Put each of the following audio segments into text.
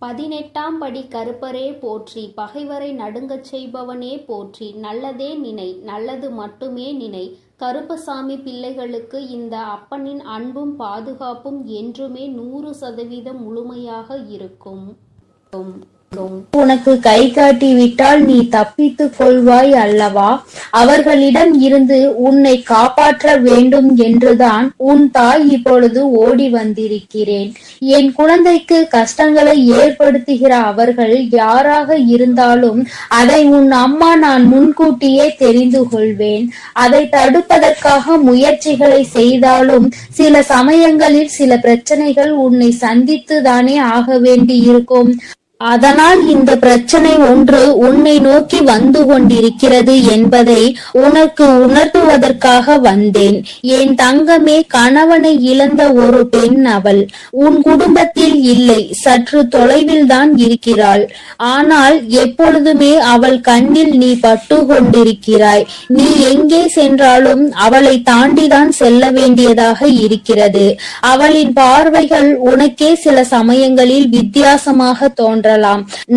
18ஆம் படி கருப்பரே போற்றி, பகைவரை நடுங்கச் செய்பவனே போற்றி, நல்லதே நினை, நல்லது மட்டுமே நினை. கருப்பசாமி பிள்ளைகளுக்கு இந்த அப்பனின் அன்பும் பாதுகாப்பும் என்றுமே 100% முழுமையாக இருக்கும். உனக்கு கை காட்டி விட்டால் நீ தப்பித்துக் கொள்வாய் அல்லவா? அவர்களிடம் இருந்து உன்னை காப்பாற்ற வேண்டும் என்றுதான் உன் தாய் இப்பொழுது ஓடி வந்திருக்கிறேன். என் குழந்தைக்கு கஷ்டங்களை ஏற்படுத்துகிற அவர்கள் யாராக இருந்தாலும் அதை உன் அம்மா நான் முன்கூட்டியே தெரிந்து கொள்வேன். அதை தடுப்பதற்காக முயற்சிகளை செய்தாலும் சில சமயங்களில் சில பிரச்சனைகள் உன்னை சந்தித்து தானே ஆக வேண்டி இருக்கும். அதனால் இந்த பிரச்சனை ஒன்று உன்னை நோக்கி வந்து கொண்டிருக்கிறது என்பதை உனக்கு உணர்த்துவதற்காக வந்தேன். என் தங்கமே, கணவனை இழந்த ஒரு பெண் அவள். உன் குடும்பத்தில் இல்லை, சற்று தொலைவில் தான் இருக்கிறாள். ஆனால் எப்பொழுதுமே அவள் கண்ணில் நீ பட்டு கொண்டிருக்கிறாய். நீ எங்கே சென்றாலும் அவளை தாண்டிதான் செல்ல வேண்டியதாக இருக்கிறது. அவளின் பார்வைகள் உனக்கே சில சமயங்களில் வித்தியாசமாக தோன்ற.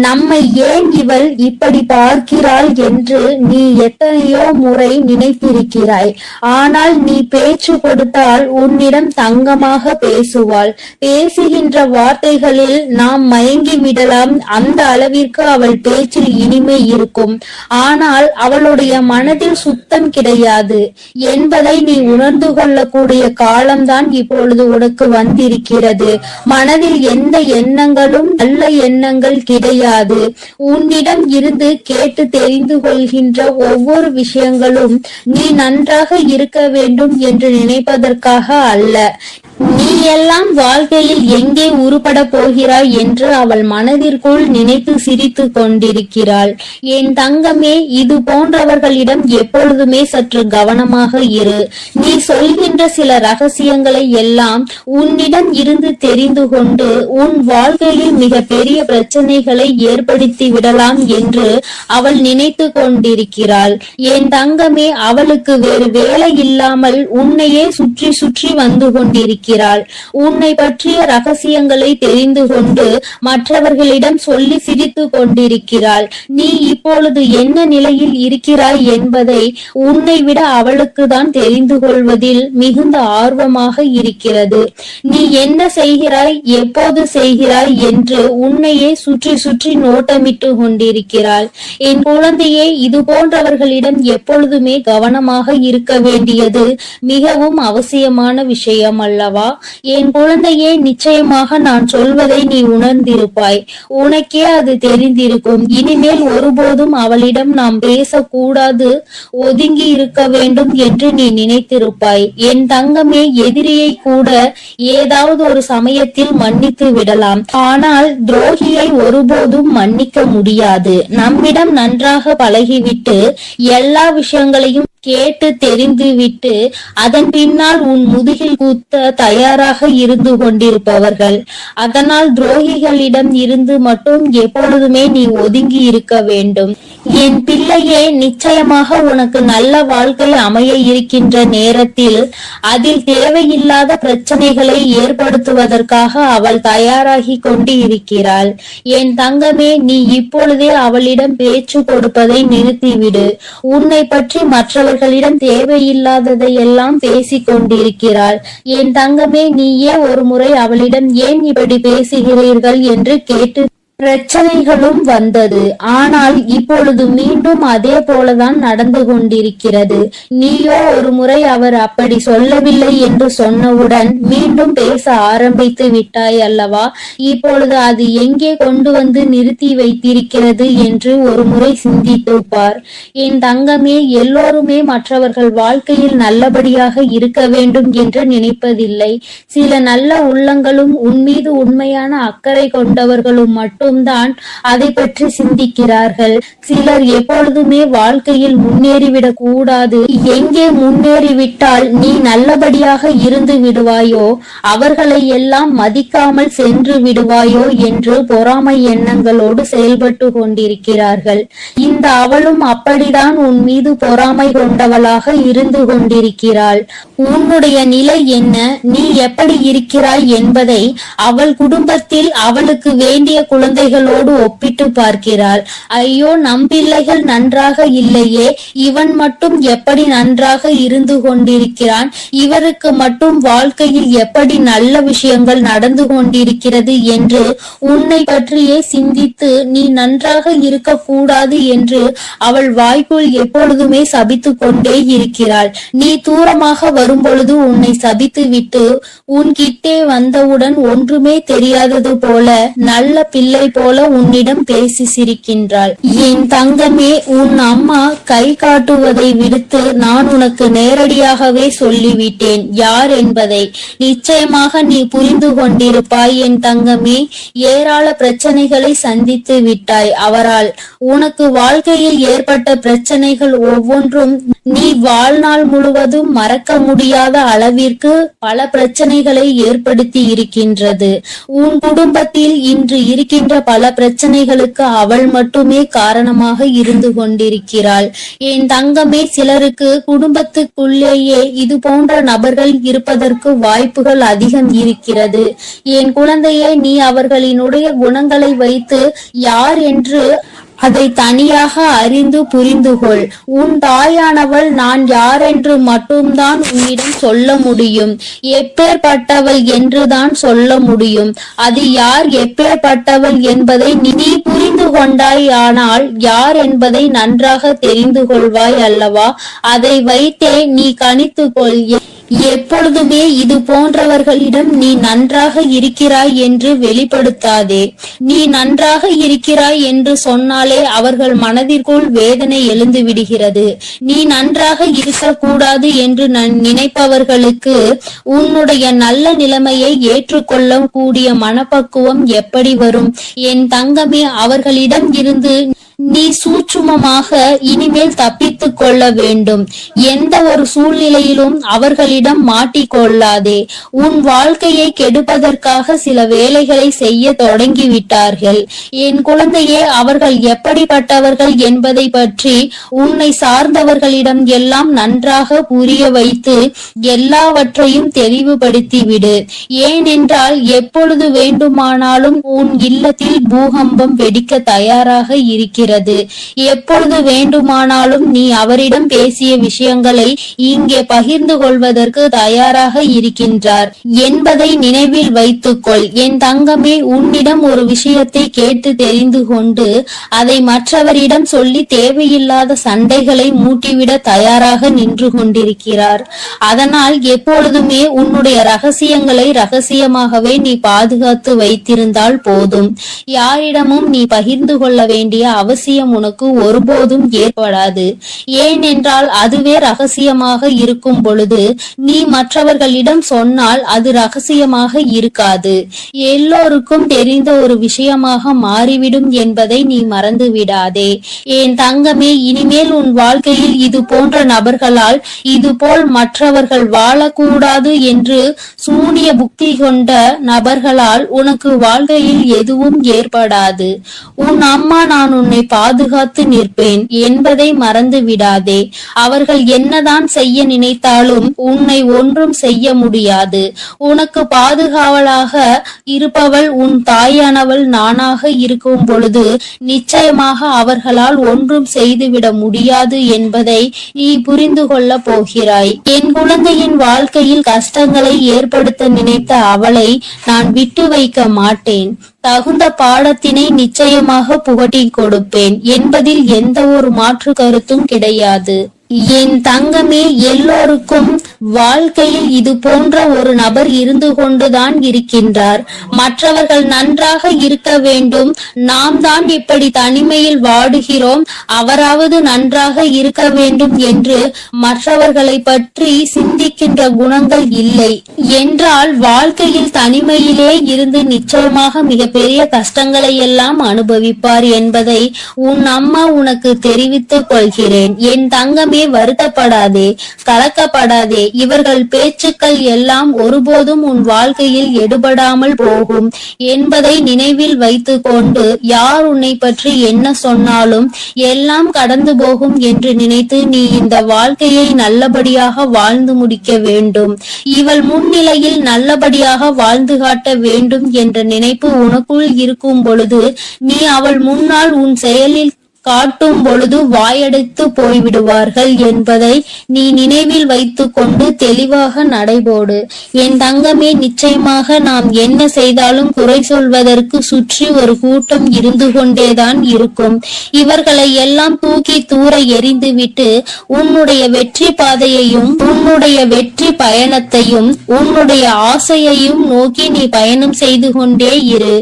நம்மை ஏன் இவள் இப்படி பார்க்கிறாள் என்று நீ எத்தனையோ முறை நினைத்திருக்கிறாய். ஆனால் நீ பேச்சு கொடுத்தால் உன்னிடம் தங்கமாக பேசுவாள். பேசுகின்ற வார்த்தைகளில் நாம் மயங்கி விடலாம். அந்த அளவிற்கு அவள் பேச்சில் இனிமை இருக்கும். ஆனால் அவளுடைய மனதில் சுத்தம் கிடையாது என்பதை நீ உணர்ந்து கொள்ளக்கூடிய காலம்தான் இப்பொழுது உனக்கு வந்திருக்கிறது. மனதில் எந்த எண்ணங்களும் நல்ல எண்ணங்கள் கிடையாது. உன்னிடம் இருந்து கேட்டு தெரிந்து கொள்கின்ற ஒவ்வொரு விஷயங்களும் நீ நன்றாக இருக்க வேண்டும் என்று நினைப்பதற்காக அல்ல. நீ எல்லாம் வாழ்க்கையில் எங்கே உருப்பட போகிறாய் என்று அவள் மனதிற்குள் நினைத்து சிரித்து கொண்டிருக்கிறாள். என் தங்கமே, இது போன்றவர்களிடம் எப்பொழுதுமே சற்று கவனமாக இரு. நீ சொல்கின்ற சில ரகசியங்களை எல்லாம் உன்னிடம் இருந்து தெரிந்து கொண்டு உன் வாழ்க்கையில் மிக பெரிய பிரச்சனைகளை ஏற்படுத்தி விடலாம் என்று அவள் நினைத்து கொண்டிருக்கிறாள். என் தங்கமே, அவளுக்கு வேறு வேலை இல்லாமல் உன்னையே சுற்றி சுற்றி வந்து கொண்டிருக்கிறாள். உன்னை பற்றிய ரகசியங்களை தெரிந்து கொண்டு மற்றவர்களிடம் சொல்லி சிரித்து கொண்டிருக்கிறாள். நீ இப்பொழுது என்ன நிலையில் இருக்கிறாய் என்பதை உன்னை விட அவளுக்கு தான் தெரிந்து கொள்வதில் மிகுந்த ஆர்வமாக இருக்கிறது. நீ என்ன செய்கிறாய், எப்போது செய்கிறாய் என்று உன்னையே சுற்றி சுற்றி நோட்டமிட்டு கொண்டிருக்கிறாள். என் குழந்தையே, இது போன்றவர்களிடம் எப்பொழுதுமே கவனமாக இருக்க வேண்டியது மிகவும் அவசியமான விஷயம் அல்லவா? என் குழந்தையே, நிச்சயமாக நான் சொல்வதை நீ உணர்ந்திருப்பாய். உனக்கே அது தெரிந்திருக்கும். இனிமேல் ஒருபோதும் அவளிடம் நாம் பேசக்கூடாது, ஒதுங்கி இருக்க வேண்டும் என்று நீ நினைத்திருப்பாய். என் தங்கமே, எதிரியை கூட ஏதாவது ஒரு சமயத்தில் மன்னித்து விடலாம். ஆனால் துரோகியை ஒருபோதும் மன்னிக்க முடியாது. நம்மிடம் நன்றாக பழகிவிட்டு எல்லா விஷயங்களையும் கேட்டு தெரிந்து விட்டு அதன் பின்னால் உன் முதுகில் குத்த தயாராக இருந்து கொண்டிருப்பவர்கள். அதனால் துரோகிகளிடம் இருந்து மட்டும் எப்பொழுதுமே நீ ஒதுங்கி இருக்க வேண்டும். என் பிள்ளையே, நிச்சயமாக உனக்கு நல்ல வாழ்க்கை அமைய இருக்கின்ற நேரத்தில் அதில் தேவையில்லாத பிரச்சனைகளை ஏற்படுத்துவதற்காக அவள் தயாராகி கொண்டு இருக்கிறாள். என் தங்கமே, நீ இப்பொழுதே அவளிடம் பேச்சு கொடுப்பதை நிறுத்திவிடு. உன்னை பற்றி மற்றவர்களிடம் தேவையில்லாததை எல்லாம் பேசிக் கொண்டிருக்கிறாள். என் தங்கமே, நீயே ஒரு முறை அவளிடம் ஏன் இப்படி பேசுகிறீர்கள் என்று கேட்டு பிரச்சனைகளும் வந்தது. ஆனால் இப்பொழுது மீண்டும் அதே போலதான் நடந்து கொண்டிருக்கிறது. நீயோ ஒரு முறை அவர் அப்படி சொல்லவில்லை என்று சொன்னவுடன் மீண்டும் பேச ஆரம்பித்து விட்டாய் அல்லவா? இப்பொழுது அது எங்கே கொண்டு வந்து நிறுத்தி வைத்திருக்கிறது என்று ஒரு முறை சிந்தித்து பார். என் தங்கமே, எல்லோருமே மற்றவர்கள் வாழ்க்கையில் நல்லபடியாக இருக்க வேண்டும் என்று நினைப்பதில்லை. சில நல்ல உள்ளங்களும் உன்மீது உண்மையான அக்கறை கொண்டவர்களும் மட்டும் தான் அதை பற்றி சிந்திக்கிறார்கள். சிலர் எப்பொழுதுமே வாழ்க்கையில் முன்னேறிவிடக் கூடாது, எங்கே முன்னேறிவிட்டால் நீ நல்லபடியாக இருந்து விடுவாயோ, அவர்களை எல்லாம் மதிக்காமல் சென்று விடுவாயோ என்று பொறாமை எண்ணங்களோடு செயல்பட்டு கொண்டிருக்கிறார்கள். இந்த அவளும் அப்படிதான் உன் மீது பொறாமை கொண்டவளாக இருந்து கொண்டிருக்கிறாள். உன்னுடைய நிலை என்ன, நீ எப்படி இருக்கிறாய் என்பதை அவள் குடும்பத்தில் அவளுக்கு வேண்டிய குழந்தை குழந்தைகளோடு ஒப்பிட்டு பார்க்கிறாள். ஐயோ, நம் பிள்ளைகள் நன்றாக இல்லையே, இவன் மட்டும் எப்படி நன்றாக இருந்து கொண்டிருக்கிறான், இவருக்கு மட்டும் வாழ்க்கையில் எப்படி நல்ல விஷயங்கள் நடந்து கொண்டிருக்கிறது என்று உன்னை பற்றியே சிந்தித்து நீ நன்றாக இருக்க கூடாது என்று அவள் வாய்க்குள் எப்பொழுதுமே சபித்து கொண்டே இருக்கிறாள். நீ தூரமாக வரும்பொழுது உன்னை சபித்து விட்டு உன்கிட்டே வந்தவுடன் ஒன்றுமே தெரியாதது போல நல்ல பிள்ளை போல உன்னிடம் பேசி சிரிக்கின்றாள். என் தங்கமே, உன் அம்மா கை காட்டுவதை விடுத்து நான் உனக்கு நேரடியாகவே சொல்லிவிட்டேன் யார் என்பதை. நிச்சயமாக நீ புரிந்து கொண்டிருப்பாய் என் தங்கமே. ஏராள பிரச்சனைகளை சந்தித்து விட்டாய் அவரால். உனக்கு வாழ்க்கையில் ஏற்பட்ட பிரச்சனைகள் ஒவ்வொன்றும் நீ வாழ்நாள் முழுவதும் மறக்க முடியாத அளவிற்கு பல பிரச்சனைகளை ஏற்படுத்தி இருக்கின்றது. உன் குடும்பத்தில் இன்று இருக்கின்ற பல பிரச்சனைகளுக்கு அவள் மட்டுமே காரணமாக இருந்து கொண்டிருக்கிறாள். என் தங்கமே, சிலருக்கு குடும்பத்துக்குள்ளேயே இது போன்ற நபர்கள் இருப்பதற்கு வாய்ப்புகள் அதிகம் இருக்கிறது. என் குழந்தையே, நீ அவர்களினுடைய குணங்களை வைத்து யார் என்று அதை தனியாக அறிந்து புரிந்து கொள். உன் தாயானவள் நான் யார் என்று மட்டும்தான் உன்னிடம் சொல்ல முடியும். எப்பேற்பட்டவள் என்றுதான் சொல்ல முடியும். அது யார், எப்பேற்பட்டவள் என்பதை நீ புரிந்து கொண்டாய். ஆனால் யார் என்பதை நன்றாக தெரிந்து கொள்வாய் அல்லவா? அதை வைத்தே நீ கணித்துக்கொள். எப்பொழுதுமே இது போன்றவர்களிடம் நீ நன்றாக இருக்கிறாய் என்று வெளிப்படுத்தாதே. நீ நன்றாக இருக்கிறாய் என்று சொன்னாலே அவர்கள் மனதிற்குள் வேதனை எழுந்து விடுகிறது. நீ நன்றாக இருக்கக்கூடாது என்று நினைப்பவர்களுக்கு உன்னுடைய நல்ல நிலைமையை ஏற்றுக்கொள்ள கூடிய மனப்பக்குவம் எப்படி வரும்? என் தங்கமே, அவர்களிடம் இருந்து நீ சூட்சுமமாக இனிமேல் தப்பித்துக் கொள்ள வேண்டும். எந்த ஒரு சூழ்நிலையிலும் அவர்களிடம் மாட்டிக்கொள்ளாதே. உன் வாழ்க்கையை கெடுப்பதற்காக சில வேலைகளை செய்ய தொடங்கிவிட்டார்கள். என் குழந்தையே, அவர்கள் எப்படிப்பட்டவர்கள் என்பதை பற்றி உன்னை சார்ந்தவர்களிடம் எல்லாம் நன்றாக புரிய வைத்து எல்லாவற்றையும் தெளிவுபடுத்தி விடு. ஏனென்றால் எப்பொழுது வேண்டுமானாலும் உன் இல்லத்தில் பூகம்பம் வெடிக்க தயாராக இருக்கிறது. எப்பொழுது வேண்டுமானாலும் நீ அவரிடம் பேசிய விஷயங்களை இங்கே பகிர்ந்து கொள்வதற்கு தயாராக இருக்கின்றார் என்பதை நினைவில் வைத்துக்கொள். என் தங்கமே, உன்னிடம் ஒரு விஷயத்தை கேட்டு தெரிந்து கொண்டு அதை மற்றவரிடம் சொல்லி தேவையில்லாத சண்டைகளை மூட்டிவிட தயாராக நின்று கொண்டிருக்கிறார். அதனால் எப்பொழுதுமே உன்னுடைய ரகசியங்களை ரகசியமாகவே நீ பாதுகாத்து வைத்திருந்தால் போதும். யாரிடமும் நீ பகிர்ந்து கொள்ள வேண்டிய அவசியம் உனக்கு ஒருபோதும் ஏற்படாது. ஏனென்றால் அதுவே ரகசியமாக இருக்கும் பொழுது நீ மற்றவர்களிடம் சொன்னால் அது ரகசியமாக இருக்காது, எல்லோருக்கும் தெரிந்த ஒரு விஷயமாக மாறிவிடும் என்பதை நீ மறந்து விடாதே. என் தங்கமே, இனிமேல் உன் வாழ்க்கையில் இது போன்ற நபர்களால் இதுபோல் மற்றவர்கள் வாழக்கூடாது என்று சூனிய புக்தி கொண்ட நபர்களால் உனக்கு வாழ்க்கையில் எதுவும் ஏற்படாது. உன் அம்மா நான் உன்னை பாதுகாத்து நிற்பேன் என்பதை மறந்து விடாதே. அவர்கள் என்னதான் செய்ய நினைத்தாலும் உன்னை ஒன்றும் செய்ய முடியாது. உனக்கு பாதுகாவலாக இருப்பவள் உன் தாயானவள் நானாக இருக்கும் பொழுது நிச்சயமாக அவர்களால் ஒன்றும் செய்துவிட முடியாது என்பதை நீ புரிந்து கொள்ள போகிறாய். என் குழந்தையின் வாழ்க்கையில் கஷ்டங்களை ஏற்படுத்த நினைத்த அவளை நான் விட்டு வைக்க மாட்டேன். தகுந்த பாடத்தினை நிச்சயமாக புகட்டி கொடுப்பேன் என்பதில் எந்த ஒரு மாற்று கருத்தும் கிடையாது. என் தங்கமே, எல்லோருக்கும் வாழ்க்கையில் இது போன்ற ஒரு நபர் இருந்து கொண்டுதான் இருக்கின்றார். மற்றவர்கள் நன்றாக இருக்க வேண்டும், நாம் தான் இப்படி தனிமையில் வாடுகிறோம், அவராவது நன்றாக இருக்க வேண்டும் என்று மற்றவர்களை பற்றி சிந்திக்கின்ற குணங்கள் இல்லை என்றால் வாழ்க்கையில் தனிமையிலே இருந்து நிச்சயமாக மிகப்பெரிய கஷ்டங்களை எல்லாம் அனுபவிப்பார் என்பதை உன் அம்மா உனக்கு தெரிவித்துக் கொள்கிறேன். என் தங்கமே, வருத்தப்படாதே, கலக்கப்படாதே. இவர்கள் பேச்சுக்கள் எல்லாம் ஒருபோதும் உன் வாழ்க்கையில் எடுபடாமல் போகும் என்பதை நினைவில் வைத்துக் கொண்டு, யார் உன்னை பற்றி என்ன சொன்னாலும் எல்லாம் கடந்து போகும் என்று நினைத்து நீ இந்த வாழ்க்கையை நல்லபடியாக வாழ்ந்து முடிக்க வேண்டும். இவள் முன்னிலையில் நல்லபடியாக வாழ்ந்து காட்ட வேண்டும் என்ற நினைப்பு உனக்குள் இருக்கும் பொழுது, நீ அவள் முன்னால் உன் செயலில் காட்டும் பொழுது வாயடைத்து போய்விடுவார்கள் என்பதை நீ நினைவில் வைத்துக் கொண்டு தெளிவாக நடைபோடு. என் தங்கமே, நிச்சயமாக நாம் என்ன செய்தாலும் குறை சொல்வதற்கு சுற்றி ஒரு கூட்டம் இருந்து கொண்டேதான் இருக்கும். இவர்களை எல்லாம் தூக்கி தூர எறிந்துவிட்டு உன்னுடைய வெற்றி பாதையையும் உன்னுடைய வெற்றி பயணத்தையும் உன்னுடைய ஆசையையும் நோக்கி நீ பயணம் செய்து கொண்டே இரு.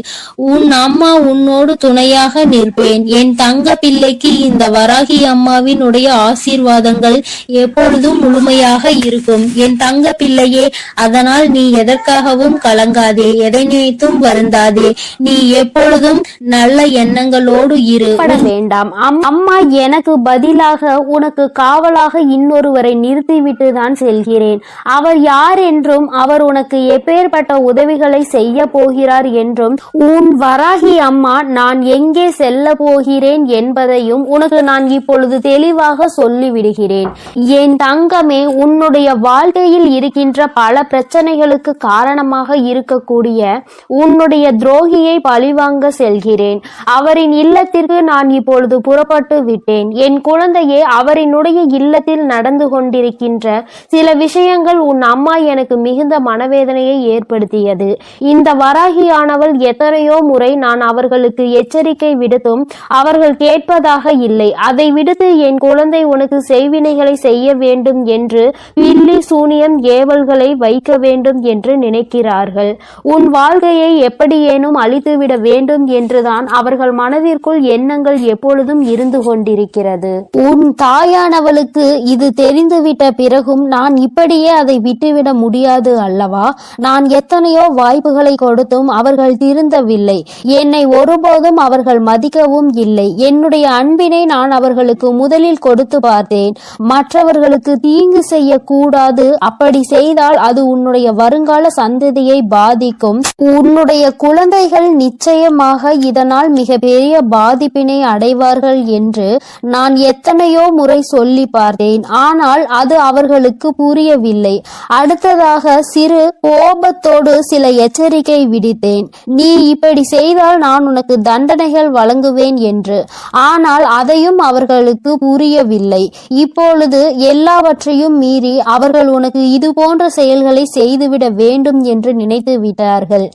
உன் அம்மா உன்னோடு துணையாக நிற்பேன். என் தங்க பிள்ளைக்கு இந்த வராகி அம்மாவினுடைய ஆசீர்வாதங்கள் எப்பொழுதும் முழுமையாக இருக்கும் என் தங்க பிள்ளையே. அதனால் நீ எதற்காகவும் கலங்காதே, எதை நினைத்தும் வருந்தாதே. நீ எப்பொழுதும் நல்ல எண்ணங்களோடு இரு. வேண்டாம். அம்மா எனக்கு பதிலாக உனக்கு காவலாக இன்னொருவரை நிறுத்திவிட்டு தான் செல்கிறேன். அவர் யார் என்றும் அவர் உனக்கு எப்பேற்பட்ட உதவிகளை செய்ய போகிறார் என்றும் உன் வராகி அம்மா நான் எங்கே செல்ல போகிறேன் என்பதையும் உனக்கு நான் இப்பொழுது தெளிவாக சொல்லிவிடுகிறேன். என் தங்கமே, உன்னுடைய வாழ்க்கையில் இருக்கின்ற பல பிரச்சனைகளுக்கு காரணமாக இருக்கக்கூடிய உன்னுடைய துரோகியை பழிவாங்க செல்கிறேன். அவரின் இல்லத்திற்கு நான் இப்பொழுது புறப்பட்டு விட்டேன். என் குழந்தையே, அவரினுடைய இல்லத்தில் நடந்து கொண்டிருக்கின்ற சில விஷயங்கள் உன் அம்மா எனக்கு மிகுந்த மனவேதனையை ஏற்படுத்தியது. இந்த வராகியானவள் எத்தனையோ முறை நான் அவர்களுக்கு எச்சரிக்கை விடுத்தும் அவர்கள் கேட்பதாக இல்லை. அதை விடுத்து என் குழந்தை உனக்கு செய்வினைகளை செய்ய வேண்டும் என்று பில்லி சூனியம் ஏவல்களை வைக்க வேண்டும் என்று நினைக்கிறார்கள். உன் வாழ்க்கையை எப்படியேனும் அழித்துவிட வேண்டும் என்றுதான் அவர்கள் மனதிற்குள் எண்ணங்கள் எப்பொழுதும் இருந்து கொண்டிருக்கிறது. உன் தாயானவளுக்கு இது தெரிந்துவிட்ட பிறகும் நான் இப்படியே அதை விட்டுவிட முடியாது அல்லவா? நான் எத்தனையோ வாய்ப்புகளை கொடுத்தும் அவர்கள் திருந்தவில்லை. என்னை ஒருபோதும் அவர்கள் மதிக்கவும் இல்லை. என்னுடைய அன்பினை நான் அவர்களுக்கு முதலில் கொடுத்து பார்த்தேன். மற்றவர்களுக்கு தீங்கு செய்யக்கூடாது, அப்படி செய்தால் அது உன்னுடைய வருங்கால சந்ததியை பாதிக்கும். உன்னுடைய குழந்தைகள் நிச்சயமாக இதனால் மிக பெரிய பாதிப்பினை அடைவார்கள் என்று நான் எத்தனையோ முறை சொல்லி பார்த்தேன். ஆனால் அது அவர்களுக்கு புரியவில்லை. அடுத்ததாக சிறு கோபத்தோடு சில எச்சரிக்கை விடுத்தேன். நீ இப்படி செய்தால் நான் உனக்கு தண்டனைகள் வழங்குவேன் என்று. ஆனால் அதையும் அவர்களுக்கு புரியவில்லை. இப்பொழுது எல்லாவற்றையும் மீறி அவர்கள் உனக்கு இது போன்ற செயல்களை செய்துவிட வேண்டும் என்று நினைத்து விட்டார்கள்.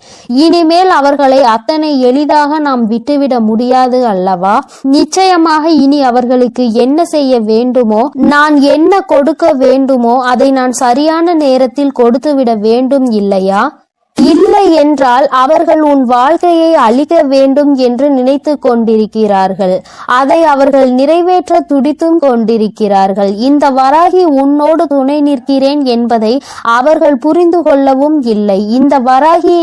இனிமேல் அவர்களை அத்தனை எளிதாக நாம் விட்டுவிட முடியாது அல்லவா? நிச்சயமாக இனி அவர்களுக்கு என்ன செய்ய வேண்டுமோ, நான் என்ன கொடுக்க வேண்டுமோ அதை நான் சரியான நேரத்தில் கொடுத்துவிட வேண்டும் இல்லையா? இல்லை என்றால் அவர்கள் உன் வாழ்க்கையை அழிக்க வேண்டும் என்று நினைத்து கொண்டிருக்கிறார்கள். அதை அவர்கள் நிறைவேற்ற துடித்தும் கொண்டிருக்கிறார்கள். இந்த வராகி உன்னோடு துணை நிற்கிறேன் என்பதை அவர்கள் புரிந்து கொள்ளவும் இல்லை. இந்த வராகி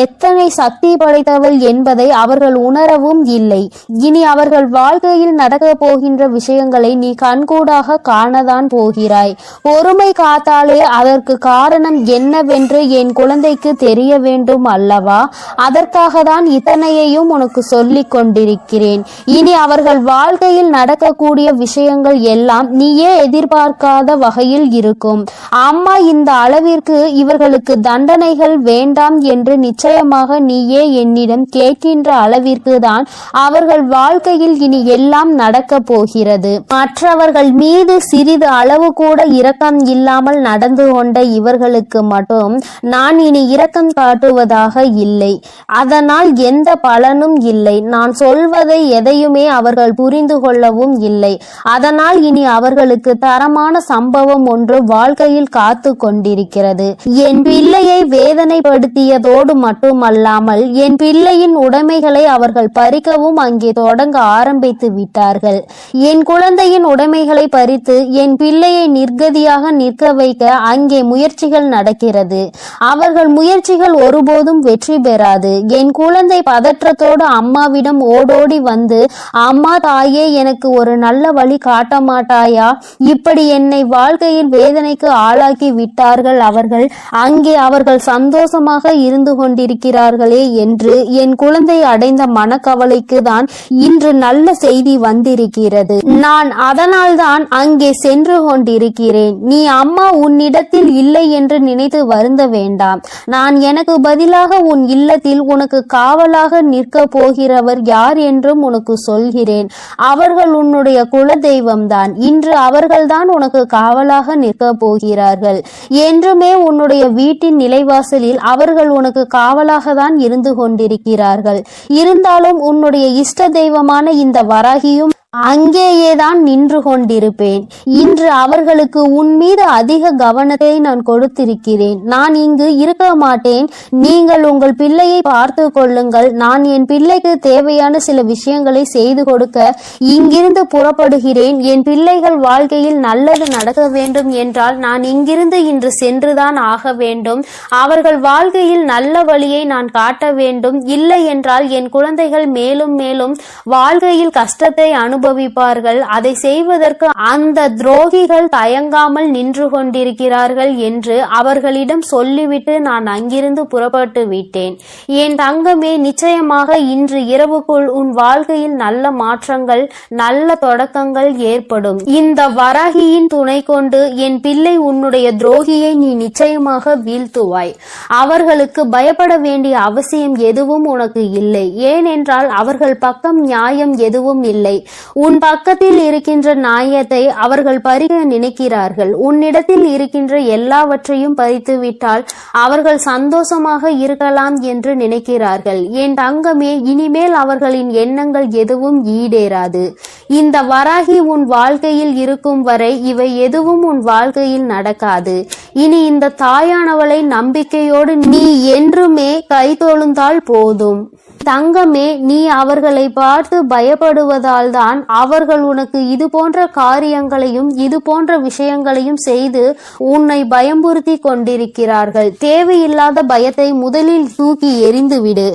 எத்தனை சக்தி படைத்தவள் என்பதை அவர்கள் உணரவும் இல்லை. இனி அவர்கள் வாழ்க்கையில் நடக்க போகின்ற விஷயங்களை நீ கண்கூடாக காணதான் போகிறாய். பொறுமை காத்தாலே அதற்கு காரணம் என்னவென்று என் குழந்தைக்கு தெரிய வேண்டும் அல்லவா? அதற்காக தான் இத்தனையையும் உனக்கு சொல்லிக் கொண்டிருக்கிறேன். இனி அவர்கள் வாழ்க்கையில் நடக்கக்கூடிய விஷயங்கள் எல்லாம் நீயே எதிர்பார்க்காத வகையில் இருக்கும். அம்மா இந்த அளவிற்கு இவர்களுக்கு தண்டனைகள் வேண்டாம் என்று நிச்சயமாக நீயே என்னிடம் கேட்கின்ற அளவிற்கு தான் அவர்கள் வாழ்க்கையில் இனி எல்லாம் நடக்க போகிறது. மற்றவர்கள் மீது சிறிது அளவு கூட இரக்கம் இல்லாமல் நடந்து கொண்ட இவர்களுக்கு மட்டும் நான் இனி இரக்கம் காட்டுவதாக இல்லை. அதனால் எந்த பலனும் இல்லை. நான் சொல்வதை எதையுமே அவர்கள் புரிந்து கொள்ளவும் இல்லை. அதனால் இனி அவர்களுக்கு தரமான சம்பவம் ஒன்று வாழ்க்கையில் காத்து கொண்டிருக்கிறது. என் பிள்ளையை வேதனைப்படுத்தியதோடு மட்டுமல்லாமல் என் பிள்ளையின் உடைமைகளை அவர்கள் பறிக்கவும் அங்கே தொடங்க ஆரம்பித்து விட்டார்கள். என் குழந்தையின் உடைமைகளை பறித்து என் பிள்ளையை நிர்கதியாக நிற்க வைக்க அங்கே முயற்சிகள் நடக்கிறது. அவர்கள் முயற்சி முயற்சிகள் ஒருபோதும் வெற்றி பெறாது. என் குழந்தை பதற்றத்தோடு அம்மாவிடம் ஓடோடி வந்து, அம்மா தாயே, எனக்கு ஒரு நல்ல வழி காட்ட மாட்டாயா? இப்படி என்னை வாழ்க்கையில் வேதனைக்கு ஆளாக்கி விட்டார்கள் அவர்கள். அங்கே அவர்கள் சந்தோஷமாக இருந்து கொண்டிருக்கிறார்களே என்று என் குழந்தை அடைந்த மனக்கவலைக்கு தான் இன்று நல்ல செய்தி வந்திருக்கிறது. நான் அதனால்தான் அங்கே சென்று கொண்டிருக்கிறேன். நீ அம்மா உன்னிடத்தில் இல்லை என்று நினைத்து வருந்த வேண்டாம். நான் எனக்கு பதிலாக உன் இல்லத்தில் உனக்கு காவலாக நிற்க போகிறவர் யார் என்றும் உனக்கு சொல்கிறேன். அவர்கள் உன்னுடைய குல தெய்வம்தான். இன்று அவர்கள்தான் உனக்கு காவலாக நிற்க போகிறார்கள். என்றுமே உன்னுடைய வீட்டின் நிலைவாசலில் அவர்கள் உனக்கு காவலாக தான் இருந்து கொண்டிருக்கிறார்கள். இருந்தாலும் உன்னுடைய இஷ்ட தெய்வமான இந்த வராகியும் அங்கேயேதான் நின்று கொண்டிருப்பேன். இன்று அவர்களுக்கு உன் மீது அதிக கவனத்தை நான் கொடுத்திருக்கிறேன். நான் இங்கு இருக்க மாட்டேன். நீங்கள் உங்கள் பிள்ளையை பார்த்து கொள்ளுங்கள். நான் என் பிள்ளைக்கு தேவையான சில விஷயங்களை செய்து கொடுக்க இங்கிருந்து புறப்படுகிறேன். என் பிள்ளைகள் வாழ்க்கையில் நல்லது நடக்க வேண்டும் என்றால் நான் இங்கிருந்து இன்று சென்றுதான் ஆக வேண்டும். அவர்கள் வாழ்க்கையில் நல்ல வழியை நான் காட்ட வேண்டும். இல்லை என்றால் என் குழந்தைகள் மேலும் மேலும் வாழ்க்கையில் கஷ்டத்தை அனுபவிப்பார்கள். அதை செய்வதற்கு அந்த துரோகிகள் தயங்காமல் நின்று கொண்டிருக்கிறார்கள் என்று அவர்களிடம் சொல்லிவிட்டு நான் அங்கிருந்து புறப்பட்டு விட்டேன். என் தங்கமே, நிச்சயமாக இன்று இரவுக்குள் உன் வாழ்க்கையில் நல்ல மாற்றங்கள், நல்ல தொடக்கங்கள் ஏற்படும். இந்த வராகியின் துணை கொண்டு என் பிள்ளை உன்னுடைய துரோகியை நீ நிச்சயமாக வீழ்த்துவாய். அவர்களுக்கு பயப்பட வேண்டிய அவசியம் எதுவும் உனக்கு இல்லை. ஏனென்றால் அவர்கள் பக்கம் நியாயம் எதுவும் இல்லை. உன் பக்கத்தில் இருக்கின்ற நியாயத்தை அவர்கள் பறிக்க நினைக்கிறார்கள். உன்னிடத்தில் இருக்கின்ற எல்லாவற்றையும் பறித்து விட்டால் அவர்கள் சந்தோஷமாக இருக்கலாம் என்று நினைக்கிறார்கள். என் தங்கமே, இனிமேல் அவர்களின் எண்ணங்கள் எதுவும் ஈடேறாது. இந்த வராகி உன் வாழ்க்கையில் இருக்கும் வரை இவை எதுவும் உன் வாழ்க்கையில் நடக்காது. இனி இந்த தாயானவளை நம்பிக்கையோடு நீ என்றுமே கைதொழுந்தால் போதும். தங்கமே, நீ அவர்களை பார்த்து பயப்படுவதால் தான் அவர்கள் உனக்கு இது போன்ற காரியங்களையும் இது போன்ற விஷயங்களையும் செய்து உன்னை பயம்புறுத்தி கொண்டிருக்கிறார்கள். தேவையில்லாத பயத்தை முதலில் தூக்கி எறிந்துவிடு.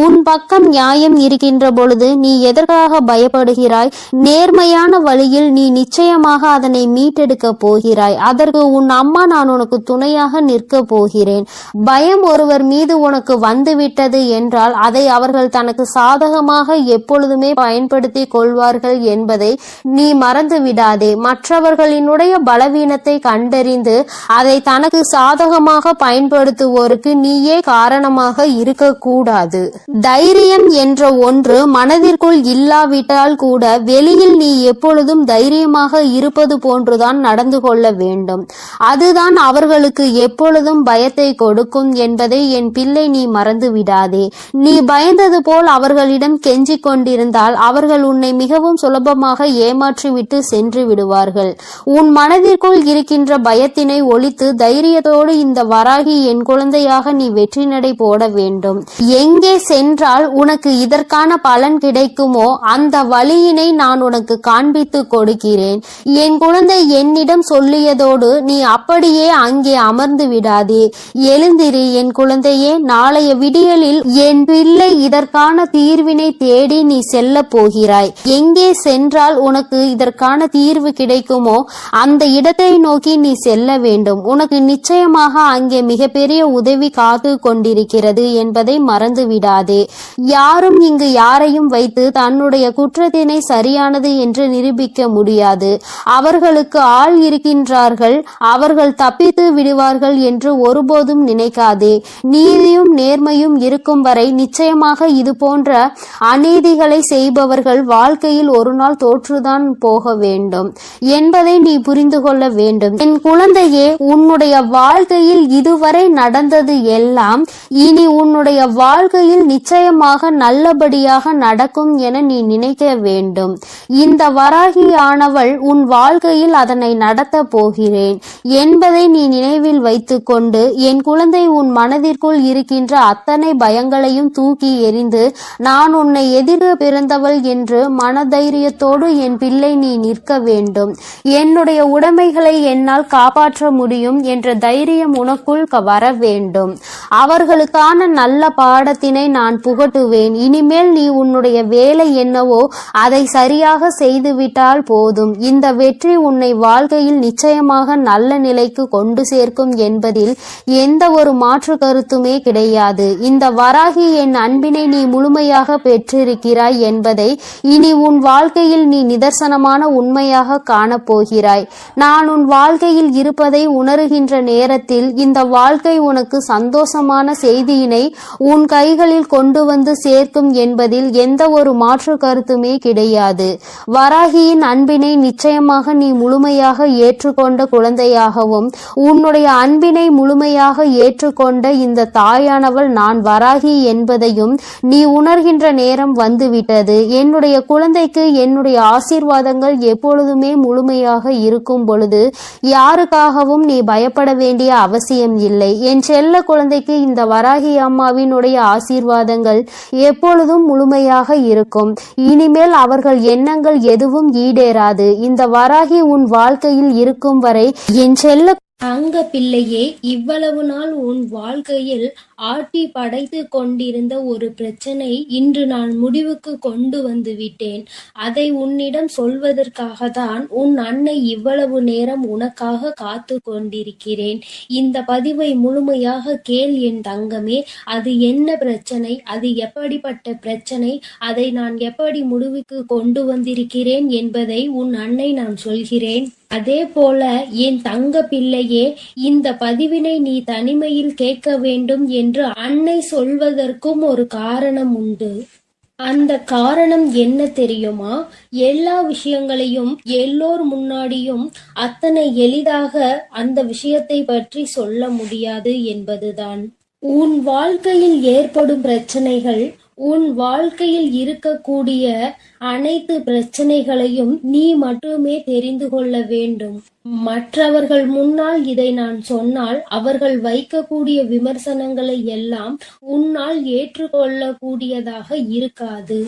உன் பக்கம் நியாயம் இருக்கின்ற பொழுது நீ எதற்காக பயப்படுகிறாய்? நேர்மையான வழியில் நீ நிச்சயமாக அதனை மீட்டெடுக்க போகிறாய். அதற்கு உன் அம்மா நான் உனக்கு துணையாக நிற்க போகிறேன். பயம் ஒருவர் மீது உனக்கு வந்துவிட்டது என்றால் அதை அவர்கள் தனக்கு சாதகமாக எப்பொழுதுமே பயன்படுத்தி கொள்வார்கள் என்பதை நீ மறந்து விடாதே. மற்றவர்களினுடைய பலவீனத்தை கண்டறிந்து அதை தனக்கு சாதகமாக பயன்படுத்துவோருக்கு நீயே காரணமாக இருக்கக்கூடாது. தைரியம் என்ற ஒன்று மனதிற்குள் இல்லாவிட்டால் கூட வெளியில் நீ எப்பொழுதும் தைரியமாக இருப்பது போன்றுதான் நடந்து கொள்ள வேண்டும். அதுதான் அவர்களுக்கு எப்பொழுதும் பயத்தை கொடுக்கும் என்பதை என் பிள்ளை நீ மறந்து விடாதே. நீ பயந்தது போல் அவர்களிடம் கெஞ்சிக் கொண்டிருந்தால் அவர்கள் உன்னை மிகவும் சுலபமாக ஏமாற்றிவிட்டு சென்று விடுவார்கள். உன் மனதிற்குள் இருக்கின்ற பயத்தினை ஒழித்து தைரியத்தோடு இந்த வராகி என் குழந்தையாக நீ வெற்றி நடை போட வேண்டும். எங்கே சென்றால் உனக்கு இதற்கான பலன் கிடைக்குமோ அந்த வழியினை நான் உனக்கு காண்பித்து கொடுக்கிறேன். என் குழந்தை என்னிடம் சொல்லியதோடு நீ அப்படியே அங்கே அமர்ந்து விடாதே. எழுந்திரு என் குழந்தையே. நாளைய விடியலில் என் பிள்ளை இதற்கான தீர்வினை தேடி நீ செல்ல போகிறாய். எங்கே சென்றால் உனக்கு இதற்கான தீர்வு கிடைக்குமோ அந்த இடத்தை நோக்கி நீ செல்ல வேண்டும். உனக்கு நிச்சயமாக அங்கே மிகப்பெரிய உதவி காத்து கொண்டிருக்கிறது என்பதை மறந்து விடாதே. யாரும் இங்கு யாரையும் வைத்து தன்னுடைய குற்றத்தினை சரியானது என்று நிரூபிக்க முடியாது. அவர்களுக்கு ஆள் இருக்கின்றார்கள், அவர்கள் தப்பித்து விடுவார்கள் என்று ஒருபோதும் நினைக்காதே. நீதியும் நேர்மையும் இருக்கும் வரை நிச்சயமாக இது போன்ற அநீதிகளை செய்பவர்கள் வாழ்க்கையில் ஒரு நாள் தோற்றுதான் போக வேண்டும் என்பதை நீ புரிந்து கொள்ள வேண்டும். என் குழந்தையே, உன்னுடைய வாழ்க்கையில் இதுவரை நடந்தது எல்லாம் இனி உன்னுடைய வாழ்க்கையில் நிச்சயமாக நல்லபடியாக நடக்கும் என நீ நினைக்க வேண்டும். இந்த வராகியானவள் உன் வாழ்க்கையில் அதனை நடத்த போகிறேன் என்பதை நீ நினைவில் வைத்துக்கொண்டு என் குழந்தை உன் மனதிற்குள் இருக்கின்ற அத்தனை பயங்களையும் தூக்கி எறி தெரிந்து நான் உன்னை எதிர பிறந்தவள் என்று மனதைரியத்தோடு என் பிள்ளை நீ நிற்க வேண்டும். என்னுடைய உடைமைகளை என்னால் காப்பாற்ற முடியும் என்ற தைரியம் உனக்குள் வர வேண்டும். அவர்களுக்கான நல்ல பாடத்தினை நான் புகட்டுவேன். இனிமேல் நீ உன்னுடைய வேலை என்னவோ அதை சரியாக செய்துவிட்டால் போதும். இந்த வெற்றி உன்னை வாழ்க்கையில் நிச்சயமாக நல்ல நிலைக்கு கொண்டு சேர்க்கும் என்பதில் எந்த ஒரு மாற்று கருத்துமே கிடையாது. இந்த வராகி என் அன்பினை நீ முழுமையாக பெற்றிருக்கிறாய் என்பதை இனி உன் வாழ்க்கையில் நீ நிதர்சனமான உண்மையாக காணப்போகிறாய். நான் உன் வாழ்க்கையில் இருப்பதை உணர்கின்ற நேரத்தில் இந்த வாழ்க்கை உனக்கு சந்தோஷமான செய்தியினை உன் கைகளில் கொண்டு வந்து சேர்க்கும் என்பதில் எந்த ஒரு மாற்று கருத்துமே கிடையாது. வராகியின் அன்பினை நிச்சயமாக நீ முழுமையாக ஏற்றுக்கொண்ட குழந்தையாகவும் உன்னுடைய அன்பினை முழுமையாக ஏற்றுக்கொண்ட இந்த தாயானவள் நான் வராகி என்பதையும் நீ உணர்கின்ற நேரம் வந்துவிட்டது. என்னுடைய குழந்தைக்கு என்னுடைய ஆசீர்வாதங்கள் எப்பொழுதுமே முழுமையாக இருக்கும் பொழுது யாருக்காகவும் நீ பயப்பட வேண்டிய அவசியம் இல்லை. என் செல்ல குழந்தைக்கு இந்த வராகி அம்மாவினுடைய ஆசீர்வாதங்கள் எப்பொழுதும் முழுமையாக இருக்கும். இனிமேல் அவர்கள் எண்ணங்கள் எதுவும் ஈடேறாது. இந்த வராகி உன் வாழ்க்கையில் இருக்கும் வரை என் செல்ல அங்க பிள்ளையே, இவ்வளவு நாள் உன் வாழ்க்கையில் ஆட்டி படைத்து கொண்டிருந்த ஒரு பிரச்சனை இன்று நான் முடிவுக்கு கொண்டு வந்து விட்டேன். அதை உன்னிடம் சொல்வதற்காக தான் உன் அன்னை இவ்வளவு நேரம் உனக்காக காத்து கொண்டிருக்கிறேன். இந்த பதிவை முழுமையாக கேள் என் தங்கமே. அது என்ன பிரச்சனை, அது எப்படிப்பட்ட பிரச்சனை, அதை நான் எப்படி முடிவுக்கு கொண்டு வந்திருக்கிறேன் என்பதை உன் அன்னை நான் சொல்கிறேன். அதே போல என் தங்க பிள்ளையே, இந்த பதிவினை நீ தனிமையில் கேட்க வேண்டும் என்று அன்னை சொல்வதற்கும் ஒரு காரணம் உண்டு. அந்த காரணம் என்ன தெரியுமா? எல்லா விஷயங்களையும் எல்லோர் முன்னாடியும் அத்தனை எளிதாக அந்த விஷயத்தை பற்றி சொல்ல முடியாது என்பதுதான். உன் வாழ்க்கையில் ஏற்படும் பிரச்சனைகள், உன் வாழ்க்கையில் இருக்கக்கூடிய அனைத்து பிரச்சனைகளையும் நீ மட்டுமே தெரிந்து கொள்ள வேண்டும். மற்றவர்கள் முன்னால் இதை நான் சொன்னால் அவர்கள் வைக்கக்கூடிய விமர்சனங்களை எல்லாம் உன்னால் ஏற்றுக்கொள்ளக்கூடியதாக இருக்காது.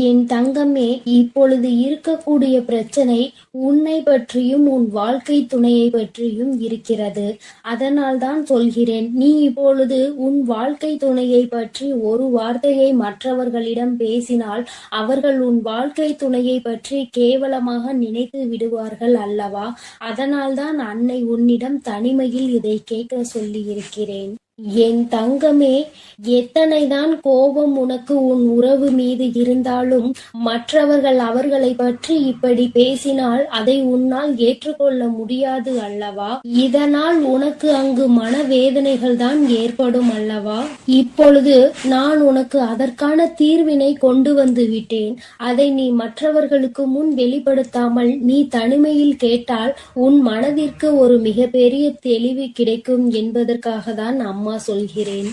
என் தங்கமே, இப்பொழுது இருக்கக்கூடிய பிரச்சனை உன்னை பற்றியும் உன் வாழ்க்கை துணையை பற்றியும் இருக்கிறது. அதனால் தான் சொல்கிறேன், நீ இப்பொழுது உன் வாழ்க்கை துணையை பற்றி ஒரு வார்த்தையை மற்றவர்களிடம் பேசினால் அவர்கள் உன் வாழ்க்கை துணையை பற்றி கேவலமாக நினைத்து விடுவார்கள் அல்லவா? அதனால் தான் அன்னை உன்னிடம் தனிமையில் இதை கேட்க சொல்லி இருக்கிறேன். என் தங்கமே, எத்தனைதான் கோபம் உனக்கு உன் உறவு மீது இருந்தாலும் மற்றவர்கள் அவர்களை பற்றி இப்படி பேசினால் அதை உன்னால் ஏற்றுக்கொள்ள முடியாது அல்லவா? இதனால் உனக்கு அங்கு மனவேதனைகள் தான் ஏற்படும் அல்லவா? இப்பொழுது நான் உனக்கு அதற்கான தீர்வினை கொண்டு வந்து விட்டேன். அதை நீ மற்றவர்களுக்கு முன் வெளிப்படுத்தாமல் நீ தனிமையில் கேட்டால் உன் மனதிற்கு ஒரு மிகப்பெரிய தெளிவு கிடைக்கும் என்பதற்காக தான் அம்மா சொல்கிறேன்.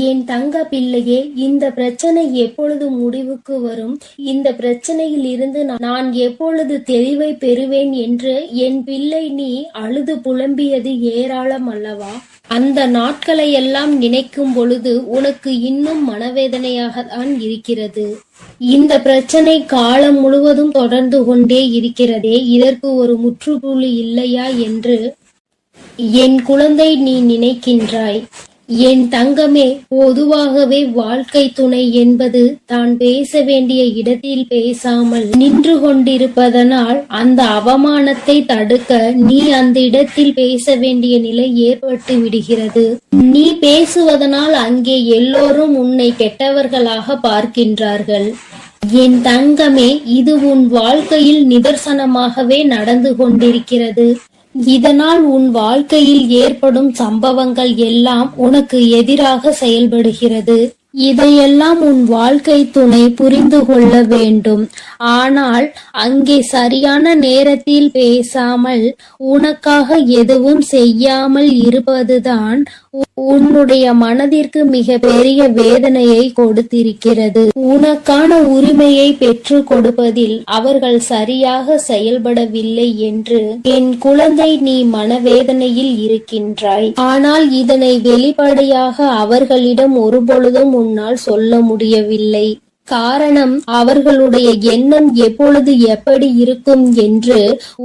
என் தங்க பிள்ளையே, இந்த பிரச்சனை எப்பொழுது முடிவுக்கு வரும், இந்த பிரச்சனையில் இருந்து நான் எப்பொழுது தெளிவை பெறுவேன் என்று என் பிள்ளை நீ அழுது புலம்பியது ஏராளம் அல்லவா? அந்த நாட்களை எல்லாம் நினைக்கும் பொழுது உனக்கு இன்னும் மனவேதனையாக தான் இருக்கிறது. இந்த பிரச்சனை காலம் முழுவதும் தொடர்ந்து கொண்டே இருக்கிறதே, இதற்கு ஒரு முற்றுப்புள்ளி இல்லையா என்று என் குழந்தை நீ நினைக்கின்றாய். என் தங்கமே, பொதுவாகவே வாழ்க்கை துணை என்பது தான் பேச வேண்டிய இடத்தில் பேசாமல் நின்று கொண்டிருப்பதனால் அந்த அவமானத்தை தடுக்க நீ அந்த இடத்தில் பேச வேண்டிய நிலை ஏற்பட்டு விடுகிறது. நீ பேசுவதனால் அங்கே எல்லோரும் உன்னை கெட்டவர்களாக பார்க்கின்றார்கள். என் தங்கமே, இது உன் வாழ்க்கையில் நிதர்சனமாகவே நடந்து கொண்டிருக்கிறது. இதனால் உன் வாழ்க்கையில் ஏற்படும் சம்பவங்கள் எல்லாம் உனக்கு எதிராக செயல்படுகிறது. இதையெல்லாம் உன் வாழ்க்கை துணை புரிந்து கொள்ள வேண்டும். ஆனால் அங்கே சரியான நேரத்தில் பேசாமல் உனக்காக எதுவும் செய்யாமல் இருப்பதுதான் உன்னுடைய மனதிற்கு மிக பெரிய வேதனையை கொடுத்திருக்கிறது. உனக்கான உரிமையை பெற்று கொடுப்பதில் அவர்கள் சரியாக செயல்படவில்லை என்று என் குழந்தை நீ மனவேதனையில் இருக்கின்றாய். ஆனால் இதனை வெளிப்படையாக அவர்களிடம் ஒருபொழுதும் உன்னால் சொல்ல முடியவில்லை. காரணம், அவர்களுடைய எண்ணம் எப்பொழுது எப்படி இருக்கும் என்று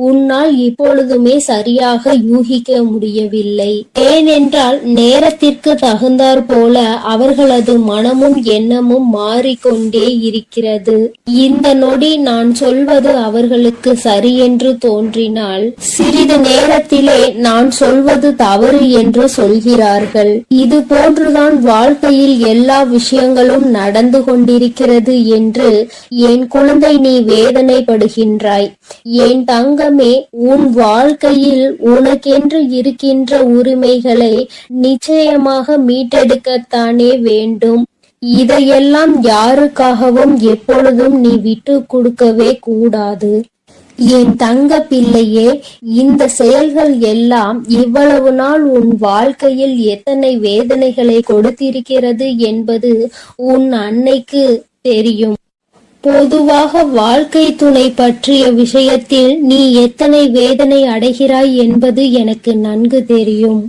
உன்னால் இப்பொழுதுமே சரியாக யூகிக்க முடியவில்லை. ஏனென்றால் நேரத்திற்கு தகுந்தாற் போல அவர்களது மனமும் எண்ணமும் மாறிக்கொண்டே இருக்கிறது. இந்த நொடி நான் சொல்வது அவர்களுக்கு சரி என்று தோன்றினால் சிறிது நேரத்திலே நான் சொல்வது தவறு என்று சொல்கிறார்கள். இது போன்றுதான் வாழ்க்கையில் எல்லா விஷயங்களும் நடந்து கொண்டிருக்கிறது என்று என் குழந்தை நீ வேதனைப்படுகின்றாய். என் தங்கமே, உன் வாழ்க்கையில் உனக்கென்று இருக்கின்ற உரிமைகளை நிச்சயமாக மீட்டெடுக்கத்தானே வேண்டும். இதையெல்லாம் யாருக்காகவும் எப்பொழுதும் நீ விட்டு கொடுக்கவே கூடாது. என் தங்க பிள்ளையே, இந்த செயல்கள் எல்லாம் இவ்வளவு நாள் உன் வாழ்க்கையில் எத்தனை வேதனைகளை கொடுத்திருக்கிறது என்பது உன் அன்னைக்கு தெரியும். பொதுவாக வாழ்க்கை துணை பற்றிய விஷயத்தில் நீ எத்தனை வேதனை அடைகிறாய் என்பது எனக்கு நன்கு தெரியும்.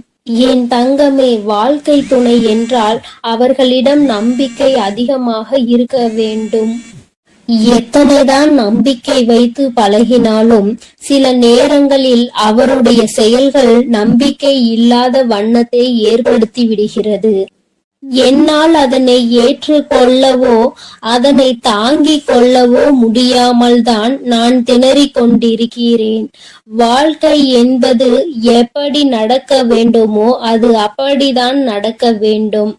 என் தங்கமே, வாழ்க்கை துணை என்றால் அவர்களிடம் நம்பிக்கை அதிகமாக இருக்க வேண்டும். எத்தனைதான் நம்பிக்கை வைத்து பழகினாலும் சில நேரங்களில் அவருடைய செயல்கள் நம்பிக்கை இல்லாத வண்ணத்தை ஏற்படுத்தி விடுகிறது. என்னால் அதனை ஏற்றுக்கொள்ளவோ அதனை தாங்கிக் கொள்ளவோ முடியாமல் தான் நான் திணறிக் கொண்டிருக்கிறேன். வாழ்க்கை என்பது எப்படி நடக்க வேண்டுமோ அது அப்படிதான் நடக்க வேண்டும்.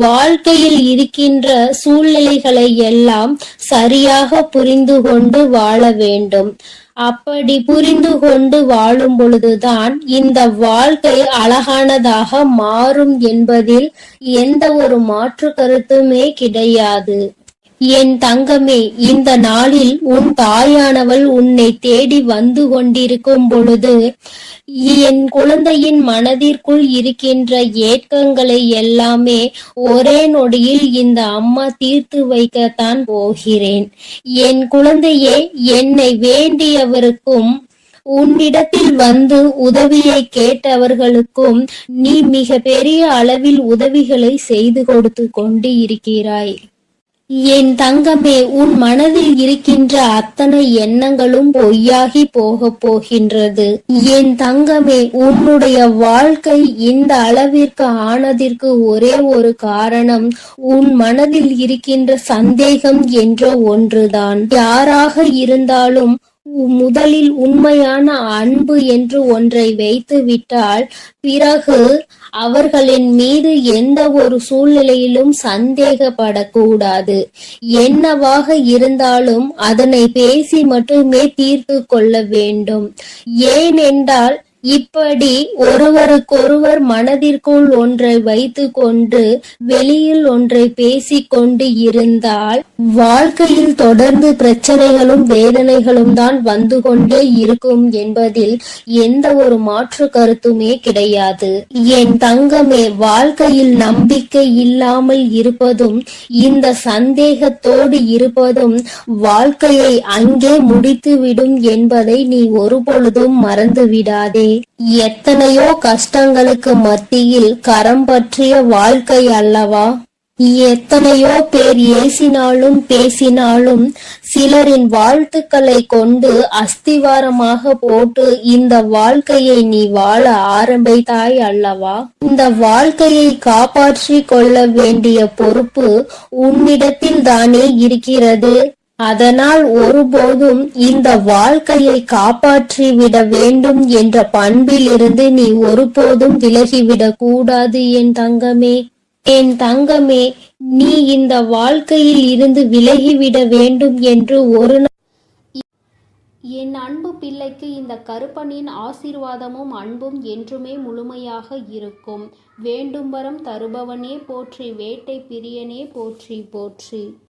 வாழ்க்கையில் இருக்கின்ற சூழ்நிலைகளை எல்லாம் சரியாக புரிந்து கொண்டு வாழ வேண்டும். அப்படி புரிந்து கொண்டு வாழும் பொழுதுதான் இந்த வாழ்க்கை அழகானதாக மாறும் என்பதில் எந்த ஒரு மாற்று கருத்துமே கிடையாது. என் தங்கமே, இந்த நாளில் உன் தாயானவள் உன்னை தேடி வந்து கொண்டிருக்கும் பொழுது என் குழந்தையின் மனதிற்குள் இருக்கின்ற ஏக்கங்களை எல்லாமே ஒரே நொடியில் இந்த அம்மா தீர்த்து வைக்கத்தான் போகிறேன். என் குழந்தையே, என்னை வேண்டியவருக்கும் உன்னிடத்தில் வந்து உதவியை கேட்டவர்களுக்கும் நீ மிக பெரிய அளவில் உதவிகளை செய்து கொடுத்து கொண்டு இருக்கிறாய். என் தங்கமே, உன் மனதில் இருக்கின்ற அத்தனை எண்ணங்களும் பொய்யாகி போக போகின்றது. என் தங்கமே, உன்னுடைய வாழ்க்கை இந்த அளவிற்கு ஆனதற்கு ஒரே ஒரு காரணம் உன் மனதில் இருக்கின்ற சந்தேகம் என்ற ஒன்றுதான். யாராக இருந்தாலும் முதலில் உண்மையான அன்பு என்று ஒன்றை வைத்து விட்டால் பிறகு அவர்களின் மீது எந்த ஒரு சூழ்நிலையிலும் சந்தேகப்படக்கூடாது. என்னவாக இருந்தாலும் அதனை பேசி மட்டுமே தீர்த்து கொள்ள வேண்டும். ஏனென்றால் இப்படி ஒருவருக்கொருவர் மனதிற்குள் ஒன்றை வைத்து கொண்டு வெளியில் ஒன்றை பேசிக்கொண்டு இருந்தால் வாழ்க்கையில் தொடர்ந்து பிரச்சனைகளும் வேதனைகளும் தான் வந்து கொண்டே இருக்கும் என்பதில் எந்த ஒரு மாற்று கருத்துமே கிடையாது. என் தங்கமே, வாழ்க்கையில் நம்பிக்கை இல்லாமல் இருப்பதும் இந்த சந்தேகத்தோடு இருப்பதும் வாழ்க்கையை அங்கே முடித்துவிடும் என்பதை நீ ஒருபொழுதும் மறந்து விடாதே. எத்தனையோ கஷ்டங்களுக்கு மத்தியில் கரம் பற்றிய வாழ்க்கை அல்லவா? எத்தனையோ பேர் ஏசினாலும் பேசினாலும் சிலரின் வாழ்த்துக்களை கொண்டு அஸ்திவாரமாக போட்டு இந்த வாழ்க்கையை நீ வாழ ஆரம்பித்தாய் அல்லவா? இந்த வாழ்க்கையை காப்பாற்றி கொள்ள வேண்டிய பொறுப்பு உன்னிடத்தில் தானே இருக்கிறது. அதனால் ஒருபோதும் இந்த வாழ்க்கையை காப்பாற்றி விட வேண்டும் என்ற பண்பில் இருந்து நீ ஒருபோதும் விலகிவிடக் கூடாது என் தங்கமே. என் தங்கமே, நீ இந்த வாழ்க்கையில் இருந்து விலகிவிட வேண்டும் என்று ஒரு என் அன்பு பிள்ளைக்கு இந்த கருப்பனின் ஆசீர்வாதமும் அன்பும் என்றுமே முழுமையாக இருக்கும். வேண்டும் வரம் தருபவனே போற்றி, வேட்டை பிரியனே போற்றி போற்றி.